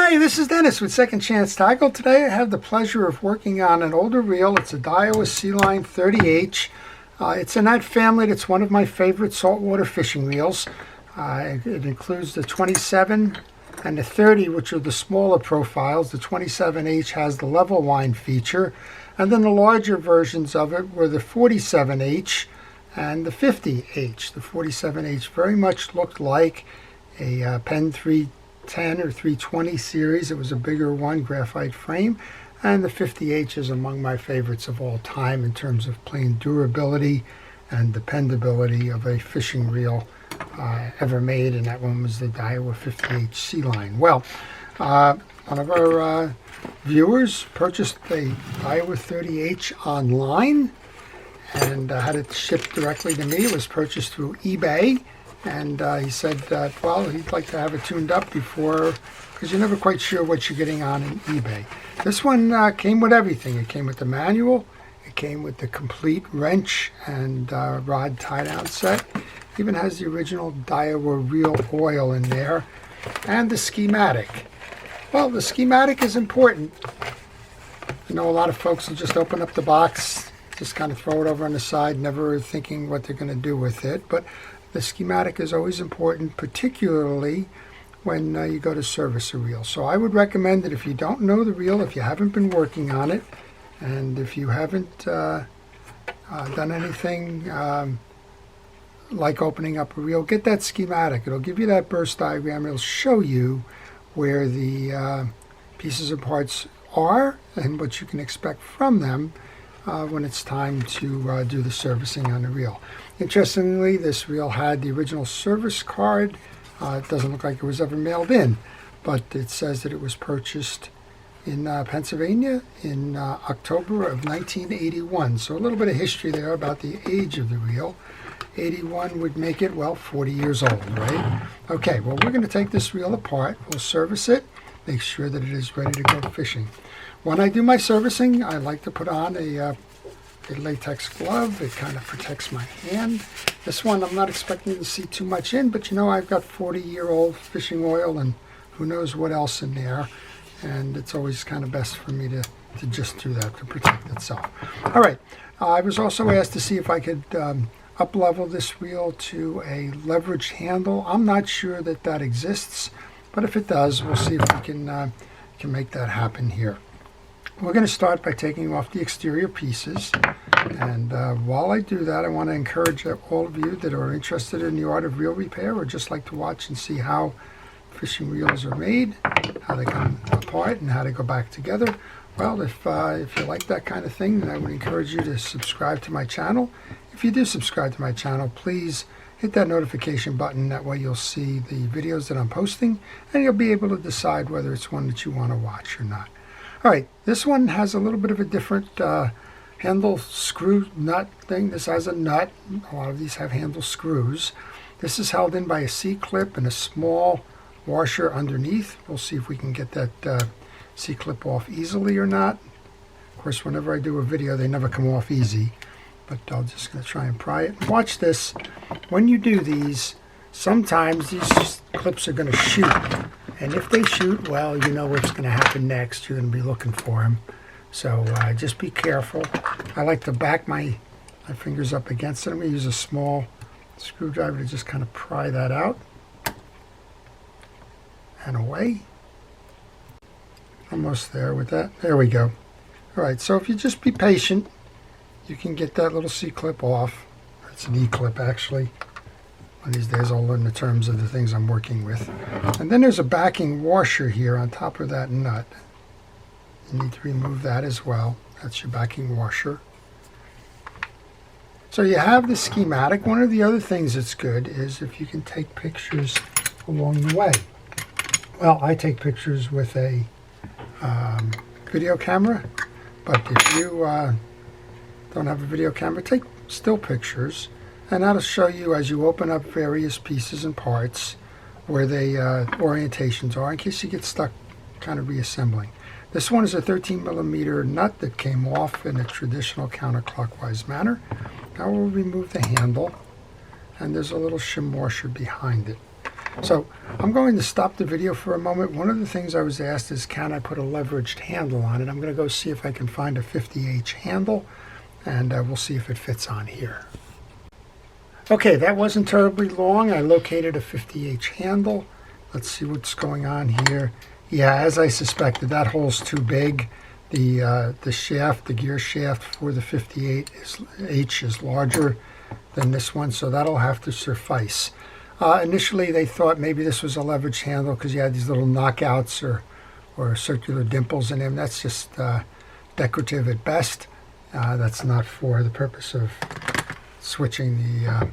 Hi, this is Dennis with Second Chance Tackle. Today I have the pleasure of working on an older reel. It's a Daiwa Sealine 30H. It's in that family that's one of my favorite saltwater fishing reels. It includes the 27 and the 30, which are the smaller profiles. The 27H has the level line feature, and then the larger versions of it were the 47H and the 50H. The 47H very much looked like a Pen 310 or 320 series. It was a bigger one, graphite frame, and the 50H is among my favorites of all time in terms of plain durability and dependability of a fishing reel ever made, and that one was the Daiwa 50H Sealine. Well, one of our viewers purchased the Daiwa 30H online and had it shipped directly to me. It was purchased through eBay. And he said that, well, he'd like to have it tuned up before, because you're never quite sure what you're getting on in eBay. This one came with everything. It came with the manual. It came with the complete wrench and rod tie-down set. Even has the original Daiwa reel oil in there. And the schematic. Well, the schematic is important. You know, a lot of folks will just open up the box, just kind of throw it over on the side, never thinking what they're going to do with it. But the schematic is always important, particularly when you go to service a reel. So I would recommend that if you don't know the reel, if you haven't been working on it, and if you haven't done anything like opening up a reel, get that schematic. It'll give you that burst diagram. It'll show you where the pieces and parts are and what you can expect from them when it's time to do the servicing on the reel. Interestingly, this reel had the original service card. It doesn't look like it was ever mailed in, but it says that it was purchased in Pennsylvania in October of 1981. So a little bit of history there about the age of the reel. 81 would make it, well, 40 years old, right? Okay, well, we're going to take this reel apart. We'll service it, make sure that it is ready to go fishing. When I do my servicing, I like to put on a latex glove. It kind of protects my hand. This one I'm not expecting to see too much in, but you know, I've got 40-year-old fishing oil and who knows what else in there, and it's always kind of best for me to just do that to protect itself. All right, I was also asked to see if I could up-level this reel to a leveraged handle. I'm not sure that that exists, but if it does, we'll see if we can make that happen here. We're going to start by taking off the exterior pieces, and while I do that, I want to encourage all of you that are interested in the art of reel repair or just like to watch and see how fishing reels are made, how they come apart and how they go back together. Well, if you like that kind of thing, then I would encourage you to subscribe to my channel. If you do subscribe to my channel, please hit that notification button. That way you'll see the videos that I'm posting, and you'll be able to decide whether it's one that you want to watch or not. All right, this one has a little bit of a different handle screw nut thing. This has a nut. A lot of these have handle screws. This is held in by a C-clip and a small washer underneath. We'll see if we can get that C-clip off easily or not. Of course, whenever I do a video, they never come off easy, but I'm just going to try and pry it. Watch this. When you do these, sometimes these clips are going to shoot. And if they shoot, well, you know what's going to happen next. You're going to be looking for them. So just be careful. I like to back my fingers up against it. I'm going to use a small screwdriver to just kind of pry that out. And away. Almost there with that. There we go. All right, so if you just be patient, you can get that little C-clip off. It's an E-clip, actually. One of these days I'll learn the terms of the things I'm working with. And then there's a backing washer here on top of that nut. You need to remove that as well. That's your backing washer. So you have the schematic. One of the other things that's good is if you can take pictures along the way. Well, I take pictures with a video camera, but if you don't have a video camera, take still pictures. And that'll show you as you open up various pieces and parts where the orientations are in case you get stuck kind of reassembling. This one is a 13mm nut that came off in a traditional counterclockwise manner. Now we'll remove the handle, and there's a little shim washer behind it. So I'm going to stop the video for a moment. One of the things I was asked is, can I put a leveraged handle on it? I'm going to go see if I can find a 50H handle, and we'll see if it fits on here. Okay, that wasn't terribly long. I located a 50H handle. Let's see what's going on here. Yeah, as I suspected, that hole's too big. The shaft, the gear shaft for the 50H is larger than this one, so that'll have to suffice. Initially, they thought maybe this was a leveraged handle because you had these little knockouts or circular dimples in them. That's just decorative at best. That's not for the purpose of switching the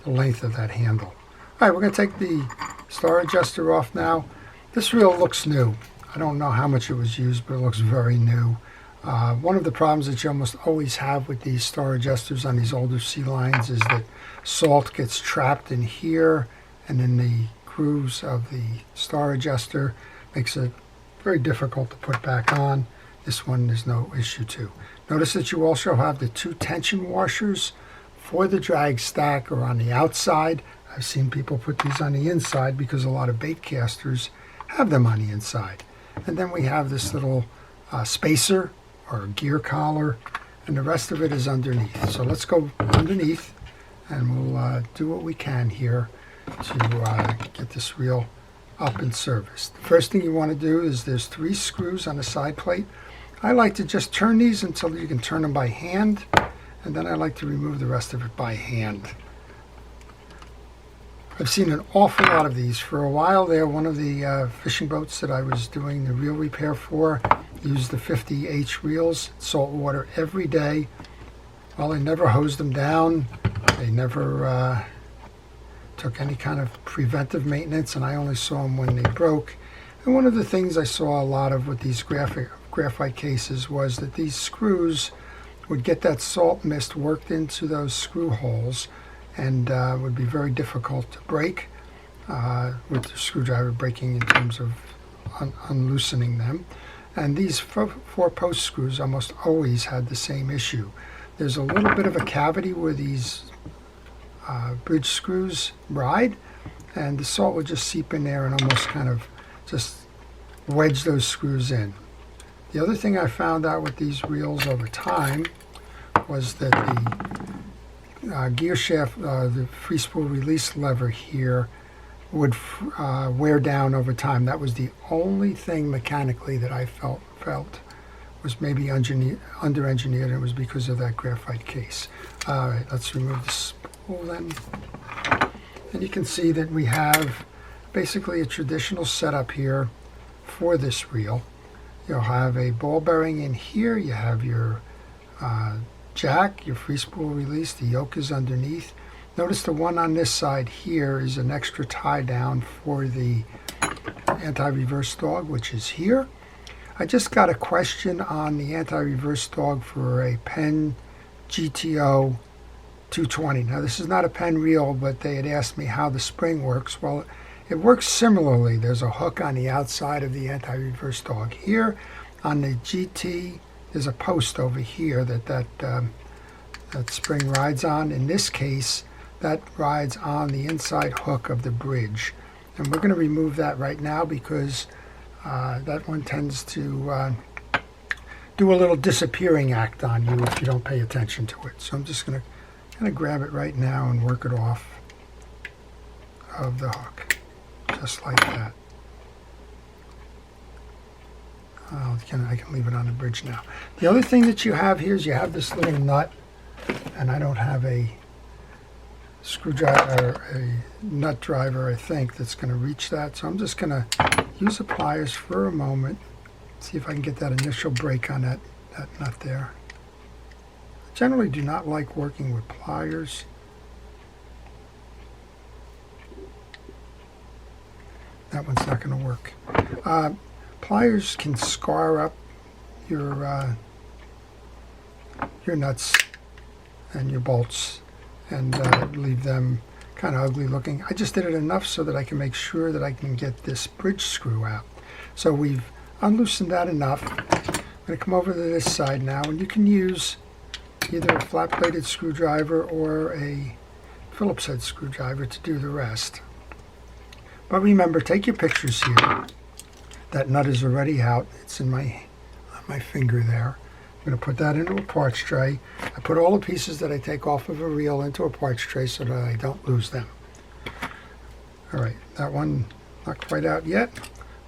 length of that handle. All right, we're going to take the star adjuster off now. This reel looks new. I don't know how much it was used, but it looks very new. One of the problems that you almost always have with these star adjusters on these older Sealines is that salt gets trapped in here and in the grooves of the star adjuster. Makes it very difficult to put back on. This one there's no issue to. Notice that you also have the 2 tension washers for the drag stack or on the outside. I've seen people put these on the inside because a lot of bait casters have them on the inside. And then we have this little spacer or gear collar, and the rest of it is underneath. So let's go underneath, and we'll do what we can here to get this reel up and serviced. The first thing you want to do is there's 3 screws on the side plate. I like to just turn these until you can turn them by hand, and then I like to remove the rest of it by hand. I've seen an awful lot of these. For a while there, one of the fishing boats that I was doing the reel repair for used the 50H reels, saltwater every day. Well, they never hosed them down. They never took any kind of preventive maintenance, and I only saw them when they broke. And one of the things I saw a lot of with these graphite cases was that these screws would get that salt mist worked into those screw holes, and would be very difficult to break with the screwdriver breaking in terms of unloosening them. And these 4 post screws almost always had the same issue. There's a little bit of a cavity where these bridge screws ride, and the salt would just seep in there and almost kind of just wedge those screws in. The other thing I found out with these reels over time was that the gear shaft, the free spool release lever here would wear down over time. That was the only thing mechanically that I felt was maybe under-engineered, and it was because of that graphite case. All right, let's remove the spool then. And you can see that we have basically a traditional setup here for this reel. You'll have a ball bearing in here. You have your jack, your free spool release. The yoke is underneath. Notice the one on this side here is an extra tie down for the anti-reverse dog, which is here. I just got a question on the anti-reverse dog for a Penn GTO 220. Now this is not a Penn reel, but they had asked me how the spring works. Well, it works similarly. There's a hook on the outside of the anti-reverse dog here. On the GT, there's a post over here that spring rides on. In this case, that rides on the inside hook of the bridge. And we're going to remove that right now because that one tends to do a little disappearing act on you if you don't pay attention to it. So I'm just going to kind of grab it right now and work it off of the hook, just like that. I can leave it on the bridge now. The other thing that you have here is you have this little nut, and I don't have a screwdriver or a nut driver, I think, that's going to reach that. So I'm just going to use the pliers for a moment, see if I can get that initial break on that nut there. I generally do not like working with pliers. That one's not going to work. Pliers can scar up your nuts and your bolts and leave them kind of ugly looking. I just did it enough so that I can make sure that I can get this bridge screw out. So we've unloosened that enough. I'm going to come over to this side now, and you can use either a flat-bladed screwdriver or a Phillips head screwdriver to do the rest. But remember, take your pictures here. That nut is already out. It's in on my finger there. I'm going to put that into a parts tray. I put all the pieces that I take off of a reel into a parts tray so that I don't lose them. All right, that one not quite out yet,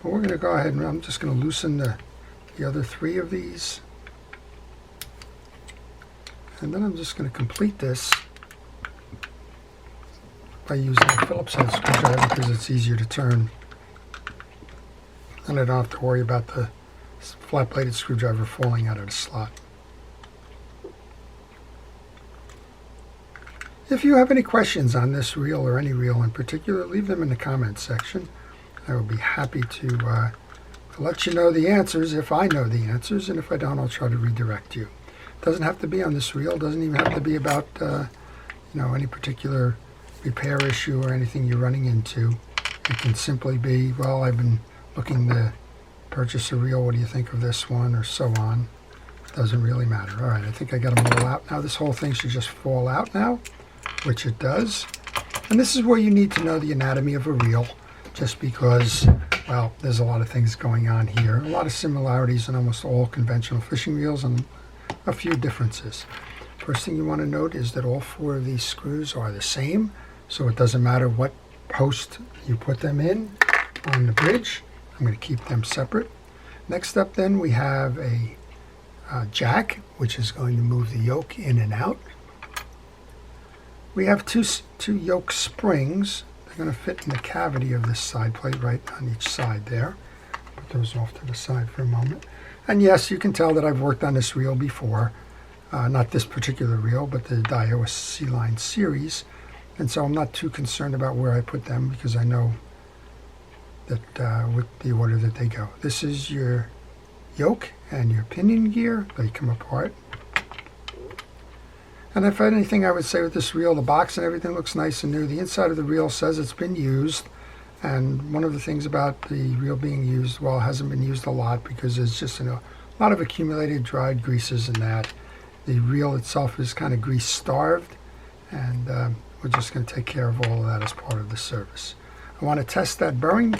but we're going to go ahead and I'm just going to loosen the other 3 of these. And then I'm just going to complete this by using a Phillips head screwdriver because it's easier to turn. And I don't have to worry about the flat-bladed screwdriver falling out of the slot. If you have any questions on this reel or any reel in particular, leave them in the comments section. I will be happy to let you know the answers if I know the answers, and if I don't, I'll try to redirect you. It doesn't have to be on this reel. It doesn't even have to be about any particular repair issue or anything you're running into. It can simply be, well, I've been looking to purchase a reel. What do you think of this one, or so on. Doesn't really matter. All right, I think I got them all out now. This whole thing should just fall out now, which it does. And this is where you need to know the anatomy of a reel, just because, well, there's a lot of things going on here. A lot of similarities in almost all conventional fishing reels and a few differences. First thing you want to note is that all 4 of these screws are the same, so it doesn't matter what post you put them in on the bridge. I'm going to keep them separate. Next up then we have a jack, which is going to move the yoke in and out. We have two yoke springs. They're going to fit in the cavity of this side plate right on each side there. Put those off to the side for a moment. And yes, you can tell that I've worked on this reel before. Not this particular reel, but the Daiwa Sealine series. And so I'm not too concerned about where I put them because I know that with the order that they go. This is your yoke and your pinion gear. They come apart. And if anything, I would say with this reel, the box and everything looks nice and new. The inside of the reel says it's been used. And one of the things about the reel being used, well, it hasn't been used a lot because there's just a lot of accumulated dried greases in that. The reel itself is kind of grease starved, and we're just going to take care of all of that as part of the service. I want to test that bearing,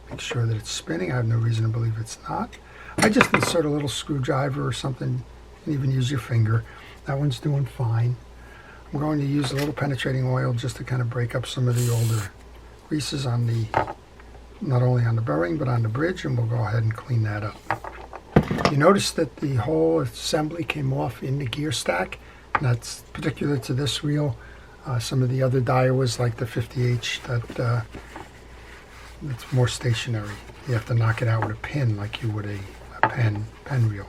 make sure that it's spinning. I have no reason to believe it's not. I just insert a little screwdriver or something. You can even use your finger. That one's doing fine. I'm going to use a little penetrating oil just to kind of break up some of the older greases on not only on the bearing but on the bridge, and we'll go ahead and clean that up. You notice that the whole assembly came off in the gear stack, and that's particular to this reel. Some of the other Daiwas, like the 50H, it's more stationary. You have to knock it out with a pin like you would a pen reel.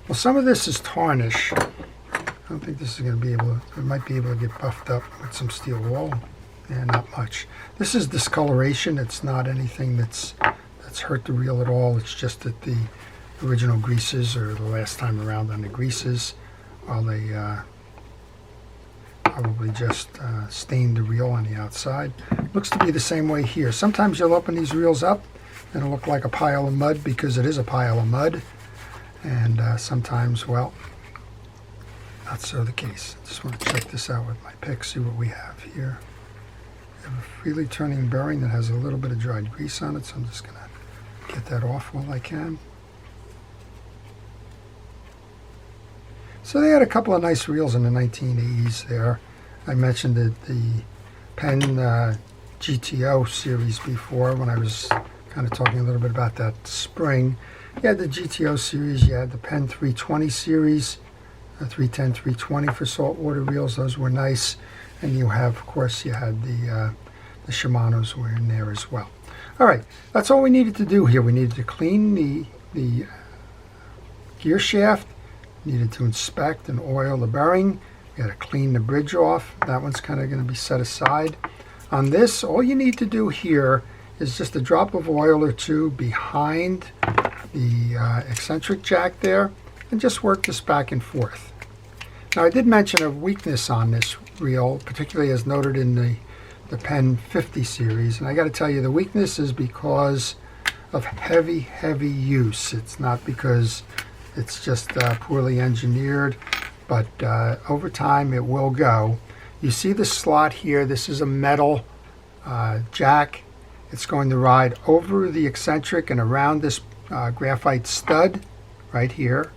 Well, some of this is tarnish. I don't think this is going to be able to, it might be able to get buffed up with some steel wool. Yeah, not much. This is discoloration. It's not anything that's hurt the reel at all. It's just that the original greases, or the last time around on the greases, while they probably just stained the reel on the outside. Looks to be the same way here. Sometimes you'll open these reels up and it'll look like a pile of mud because it is a pile of mud. And sometimes, well, not so the case. I just want to check this out with my pick, see what we have here. We have a freely turning bearing that has a little bit of dried grease on it, so I'm just going to get that off while I can. So they had a couple of nice reels in the 1980s there. I mentioned that the Penn GTO series before when I was kind of talking a little bit about that spring. You had the GTO series, you had the Penn 320 series, 310, 320 for saltwater reels. Those were nice. And you have, of course, you had the Shimano's were in there as well. All right, that's all we needed to do here. We needed to clean the gear shaft, needed to inspect and oil the bearing. We had to clean the bridge off. That one's kind of going to be set aside. On this, all you need to do here is just a drop of oil or two behind the eccentric jack there, and just work this back and forth. Now, I did mention a weakness on this reel, particularly as noted in the Penn 50 series, and I got to tell you, the weakness is because of heavy use. It's not because it's just poorly engineered, but over time it will go. You see the slot here. This is a metal jack, It's going to ride over the eccentric and around this graphite stud right here.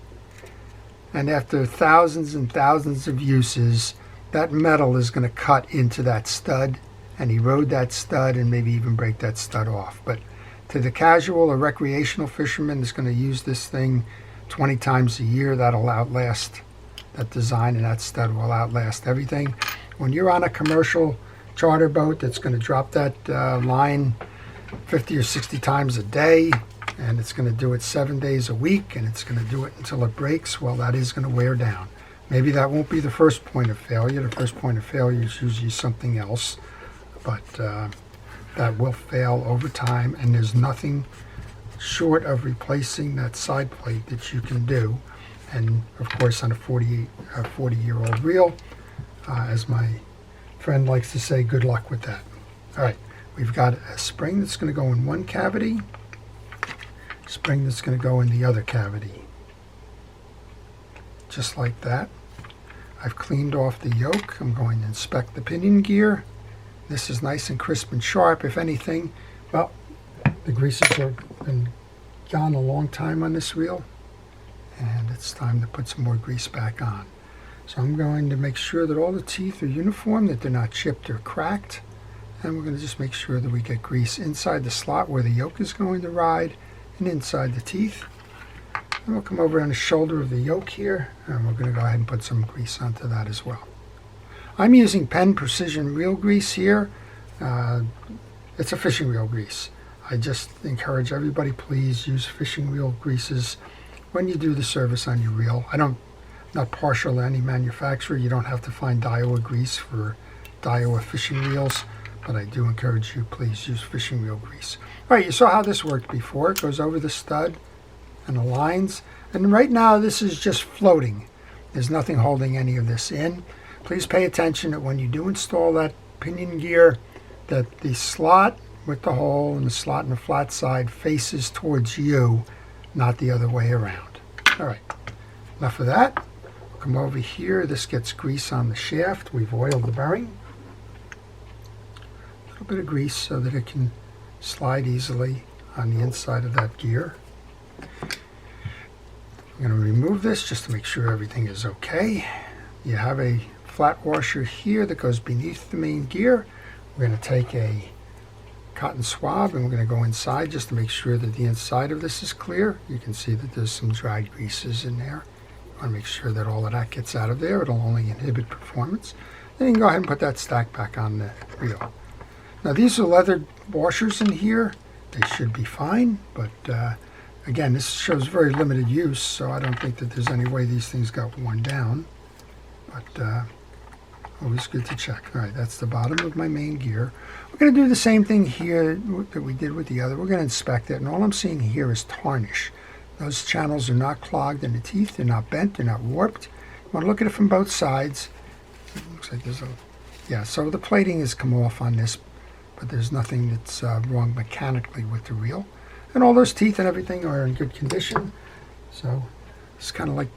And after thousands and thousands of uses, that metal is going to cut into that stud and erode that stud and maybe even break that stud off. But to the casual or recreational fisherman that's going to use this thing 20 times a year, that'll outlast that design, and that stud will outlast everything. When you're on a commercial charter boat that's going to drop that line 50 or 60 times a day, and it's going to do it 7 days a week, and it's going to do it until it breaks, well, that is going to wear down. Maybe that won't be the first point of failure. The first point of failure is usually something else, but that will fail over time, and there's nothing short of replacing that side plate that you can do. And of course, on a 40-year-old reel, as my friend likes to say, good luck with that. All right, we've got a spring that's going to go in one cavity, spring that's going to go in the other cavity, just like that. I've cleaned off the yoke. I'm going to inspect the pinion gear. This is nice and crisp and sharp. If anything, well, the greases have been gone a long time on this reel, and it's time to put some more grease back on. So I'm going to make sure that all the teeth are uniform, that they're not chipped or cracked, and we're going to just make sure that we get grease inside the slot where the yoke is going to ride and inside the teeth. And we'll come over on the shoulder of the yoke here, and we're going to go ahead and put some grease onto that as well. I'm using Penn Precision Reel Grease here. It's a fishing reel grease. I just encourage everybody, please use fishing reel greases when you do the service on your reel. Not partial to any manufacturer. You don't have to find Daiwa grease for Daiwa fishing reels, but I do encourage you, please use fishing reel grease. All right, you saw how this worked before. It goes over the stud and the lines, and right now this is just floating. There's nothing holding any of this in. Please pay attention that when you do install that pinion gear, that the slot with the hole and the slot in the flat side faces towards you, not the other way around. All right, enough of that. Come over here. This gets grease on the shaft. We've oiled the bearing. A little bit of grease so that it can slide easily on the inside of that gear. I'm going to remove this just to make sure everything is okay. You have a flat washer here that goes beneath the main gear. We're going to take a cotton swab and we're going to go inside just to make sure that the inside of this is clear. You can see that there's some dried greases in there. You want to make sure that all of that gets out of there. It'll only inhibit performance. Then you can go ahead and put that stack back on the reel. Now these are leather washers in here. They should be fine, but again, this shows very limited use, so I don't think that there's any way these things got worn down, but always good to check. All right, that's the bottom of my main gear. We're going to do the same thing here that we did with the other. We're going to inspect it, and all I'm seeing here is tarnish. Those channels are not clogged in the teeth. They're not bent. They're not warped. You want to look at it from both sides. It looks like there's a... Yeah, so the plating has come off on this, but there's nothing that's wrong mechanically with the reel. And all those teeth and everything are in good condition. So it's kind of like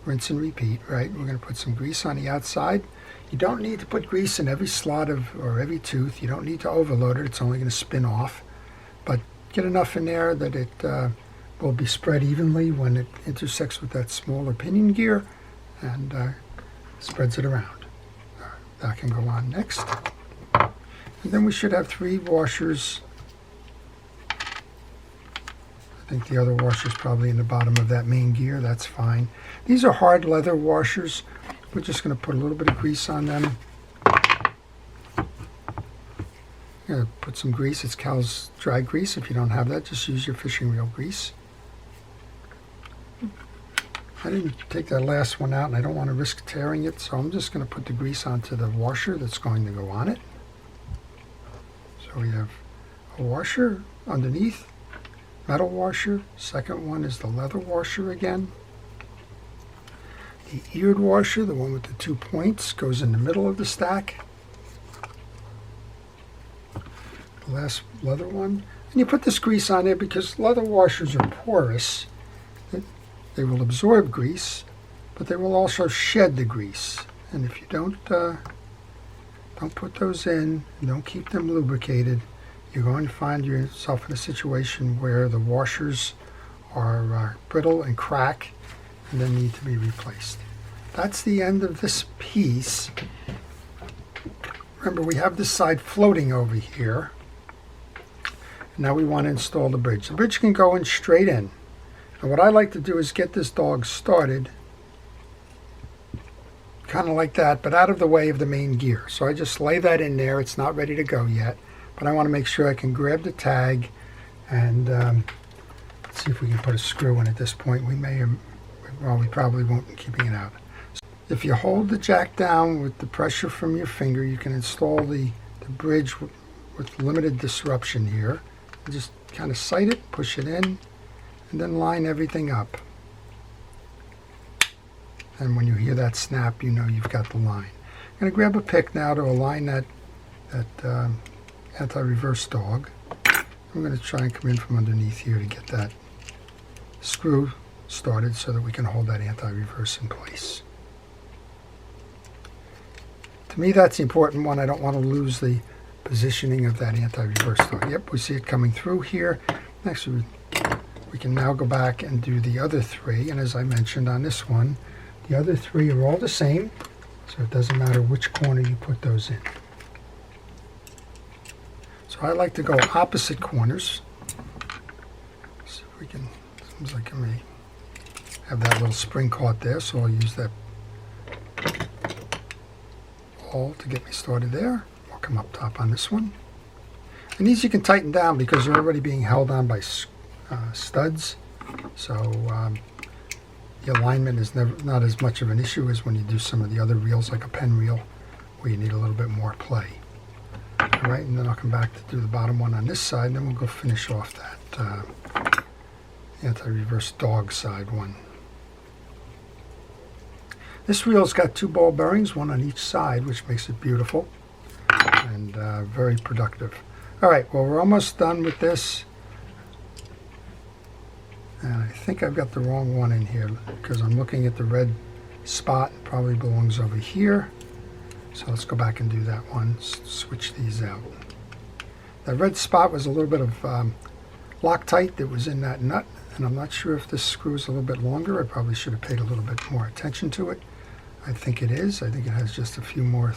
rinse and repeat, right? We're going to put some grease on the outside. You don't need to put grease in every slot or every tooth. You don't need to overload it. It's only going to spin off. But get enough in there that it will be spread evenly when it intersects with that smaller pinion gear and spreads it around. That can go on next. And then we should have 3 washers. I think the other washer is probably in the bottom of that main gear. That's fine. These are hard leather washers. We're just going to put a little bit of grease on them. Going to put some grease. It's Cal's dry grease. If you don't have that, just use your fishing reel grease. I didn't take that last one out, and I don't want to risk tearing it, so I'm just going to put the grease onto the washer that's going to go on it. So we have a washer underneath, metal washer. Second one is the leather washer again. The eared washer, the one with the 2 points, goes in the middle of the stack. The last leather one. And you put this grease on there because leather washers are porous. They will absorb grease, but they will also shed the grease. And if you don't put those in, and don't keep them lubricated, you're going to find yourself in a situation where the washers are brittle and crack and then need to be replaced. That's the end of this piece. Remember, we have this side floating over here. Now we want to install the bridge. The bridge can go in straight in. And what I like to do is get this dog started kind of like that, but out of the way of the main gear. So I just lay that in there. It's not ready to go yet, but I want to make sure I can grab the tag and let's see if we can put a screw in at this point. We may, well, we probably won't be keeping it out. If you hold the jack down with the pressure from your finger, you can install the bridge with limited disruption here. You just kind of sight it, push it in, and then line everything up. And when you hear that snap, you know you've got the line. I'm going to grab a pick now to align that anti-reverse dog. I'm going to try and come in from underneath here to get that screw started so that we can hold that anti-reverse in place. To me, that's the important one. I don't want to lose the positioning of that anti-reverse dog. Yep, we see it coming through here. Next, we can now go back and do the other three. And as I mentioned on this one, the other three are all the same, so it doesn't matter which corner you put those in. So I like to go opposite corners. See if we can, seems like I may have that little spring caught there, so I'll use that ball to get me started there. I'll come up top on this one. And these you can tighten down because they're already being held on by studs. So the alignment is not as much of an issue as when you do some of the other reels, like a pen reel, where you need a little bit more play. All right, and then I'll come back to do the bottom one on this side, and then we'll go finish off that anti-reverse dog side one. This reel's got 2 ball bearings, one on each side, which makes it beautiful and very productive. All right, well, we're almost done with this. And I think I've got the wrong one in here because I'm looking at the red spot. It probably belongs over here. So let's go back and do that one. Switch these out. That red spot was a little bit of Loctite that was in that nut. And I'm not sure if this screw is a little bit longer. I probably should have paid a little bit more attention to it. I think it is. I think it has just a few more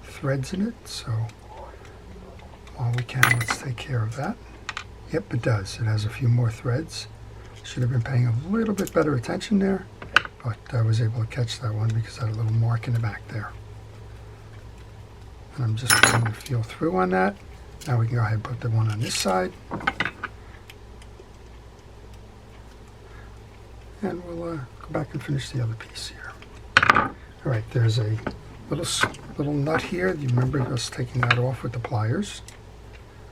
threads in it. So while we can, let's take care of that. Yep, it does. It has a few more threads. Should have been paying a little bit better attention there, but I was able to catch that one because I had a little mark in the back there. And I'm just going to feel through on that. Now we can go ahead and put the one on this side. And we'll go back and finish the other piece here. All right, there's a little nut here. You remember us taking that off with the pliers.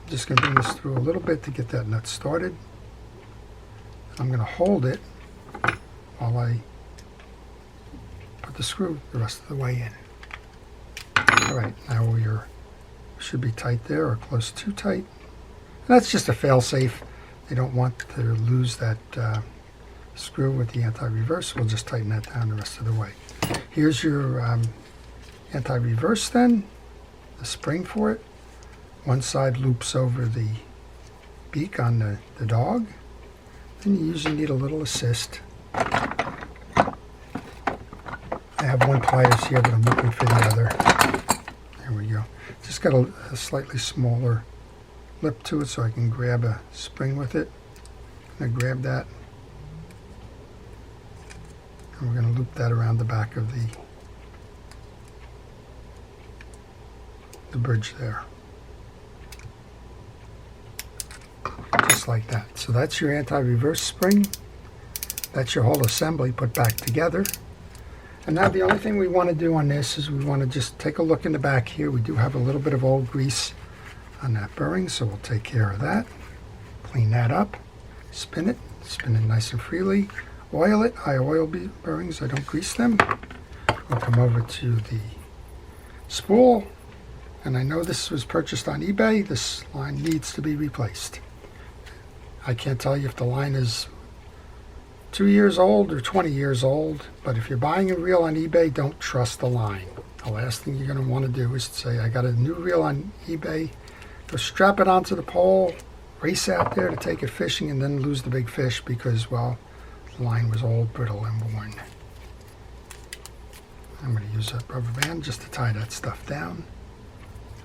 I'm just going to bring this through a little bit to get that nut started. I'm going to hold it while I put the screw the rest of the way in. All right, now we should be tight there or close to tight. And that's just a fail-safe. They don't want to lose that screw with the anti-reverse. We'll just tighten that down the rest of the way. Here's your anti-reverse then, the spring for it. One side loops over the beak on the dog. And you usually need a little assist. I have one pliers here, but I'm looking for the other. There we go. Just got a slightly smaller lip to it so I can grab a spring with it. I'm going to grab that. And we're going to loop that around the back of the bridge there. Just like that. So that's your anti-reverse spring. That's your whole assembly put back together. And now the only thing we want to do on this is we want to just take a look in the back here. We do have a little bit of old grease on that bearing, so we'll take care of that. Clean that up. Spin it nice and freely. Oil it. I oil bearings. I don't grease them. We'll come over to the spool. And I know this was purchased on eBay. This line needs to be replaced. I can't tell you if the line is 2 years old or 20 years old, but if you're buying a reel on eBay, don't trust the line. The last thing you're going to want to do is say, I got a new reel on eBay, to strap it onto the pole, race out there to take it fishing, and then lose the big fish because, well, the line was old, brittle, and worn. I'm going to use a rubber band just to tie that stuff down.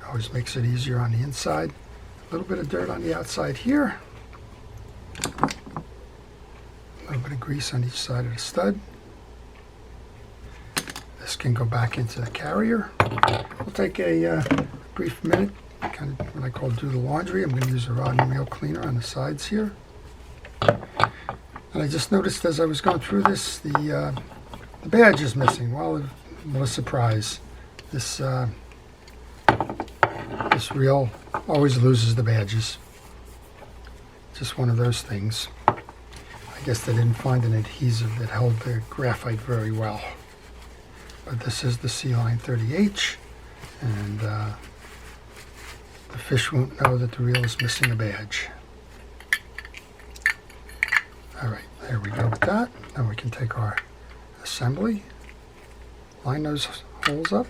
Always makes it easier on the inside. A little bit of dirt on the outside here. A little bit of grease on each side of the stud. This can go back into the carrier. We'll take a brief minute, kind of what I call do the laundry. I'm going to use a rod and reel cleaner on the sides here. And I just noticed as I was going through this, the badge is missing. Well, what a surprise. This reel always loses the badges. Just one of those things. I guess they didn't find an adhesive that held the graphite very well. But this is the Sealine 30H, and the fish won't know that the reel is missing a badge. Alright, there we go with that. Now we can take our assembly, line those holes up.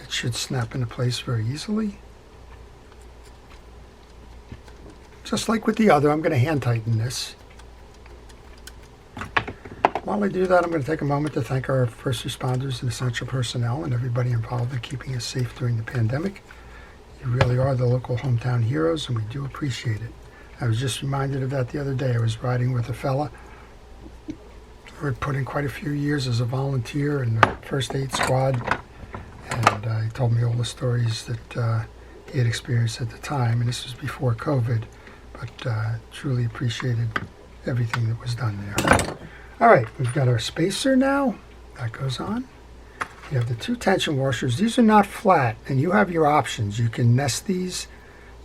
It should snap into place very easily. Just like with the other, I'm going to hand tighten this. While I do that, I'm going to take a moment to thank our first responders and essential personnel and everybody involved in keeping us safe during the pandemic. You really are the local hometown heroes, and we do appreciate it. I was just reminded of that the other day. I was riding with a fella who had put in quite a few years as a volunteer in the first aid squad, and he told me all the stories that he had experienced at the time, and this was before COVID, but truly appreciated everything that was done there. All right, we've got our spacer now. That goes on. You have the two tension washers. These are not flat, and you have your options. You can nest these.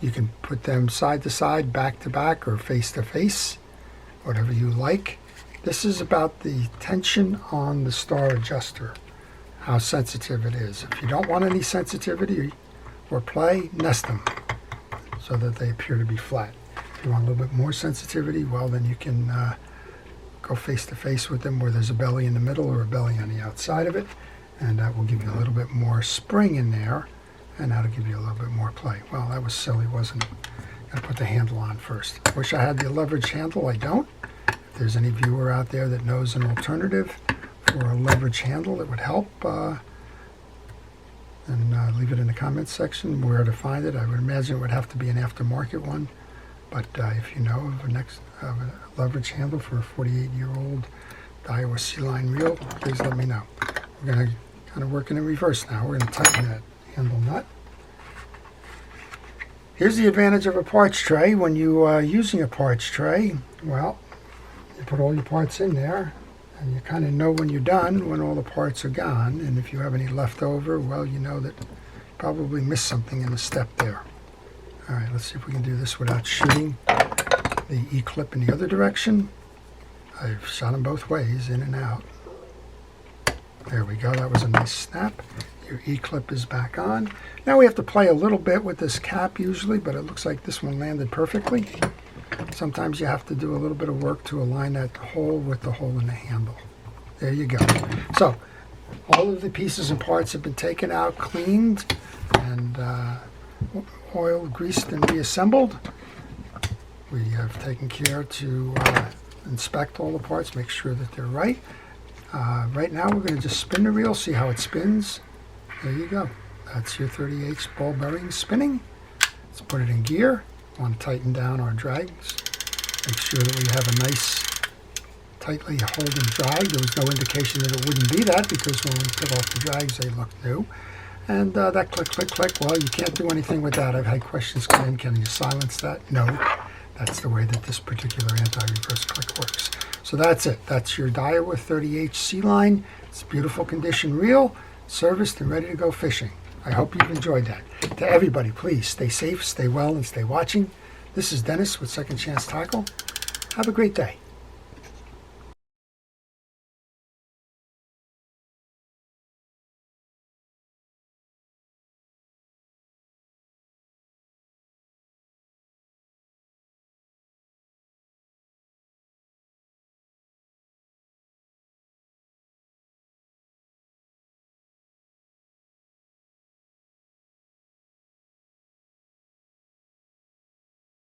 You can put them side to side, back to back, or face to face, whatever you like. This is about the tension on the star adjuster, how sensitive it is. If you don't want any sensitivity or play, nest them so that they appear to be flat. If you want a little bit more sensitivity, well, then you can go face to face with them where there's a belly in the middle or a belly on the outside of it, and that will give you a little bit more spring in there, and that'll give you a little bit more play. Well, that was silly, wasn't it? Gotta put the handle on first. Wish I had the leverage handle. I don't. If there's any viewer out there that knows an alternative for a leverage handle that would help, then leave it in the comments section where to find it. I would imagine it would have to be an aftermarket one, but if you know of a leverage handle for a 48-year-old Daiwa Sealine reel, please let me know. We're going to kind of work in reverse now. We're going to tighten that handle nut. Here's the advantage of a parts tray. When you are using a parts tray, well, you put all your parts in there, and you kind of know when you're done, when all the parts are gone, and if you have any left over, well, you know that you probably missed something in the step there. All right, let's see if we can do this without shooting the E-clip in the other direction. I've shot them both ways, in and out. There we go, that was a nice snap. Your E-clip is back on. Now we have to play a little bit with this cap usually, but it looks like this one landed perfectly. Sometimes you have to do a little bit of work to align that hole with the hole in the handle. There you go. So, all of the pieces and parts have been taken out, cleaned, and oiled, greased, and reassembled. We have taken care to inspect all the parts, make sure that they're right. Right now we're going to just spin the reel, see how it spins. There you go. That's your 30H ball bearing spinning. Let's put it in gear. We want to tighten down our drags. Make sure that we have a nice, tightly holding drag. There was no indication that it wouldn't be that because when we took off the drags, they looked new. And that click, click, click, well, you can't do anything with that. I've had questions come in, can you silence that? No, that's the way that this particular anti-reverse click works. So that's it. That's your Daiwa 30H Sealine. It's a beautiful condition reel, serviced and ready to go fishing. I hope you've enjoyed that. To everybody, please stay safe, stay well, and stay watching. This is Dennis with Second Chance Tackle. Have a great day.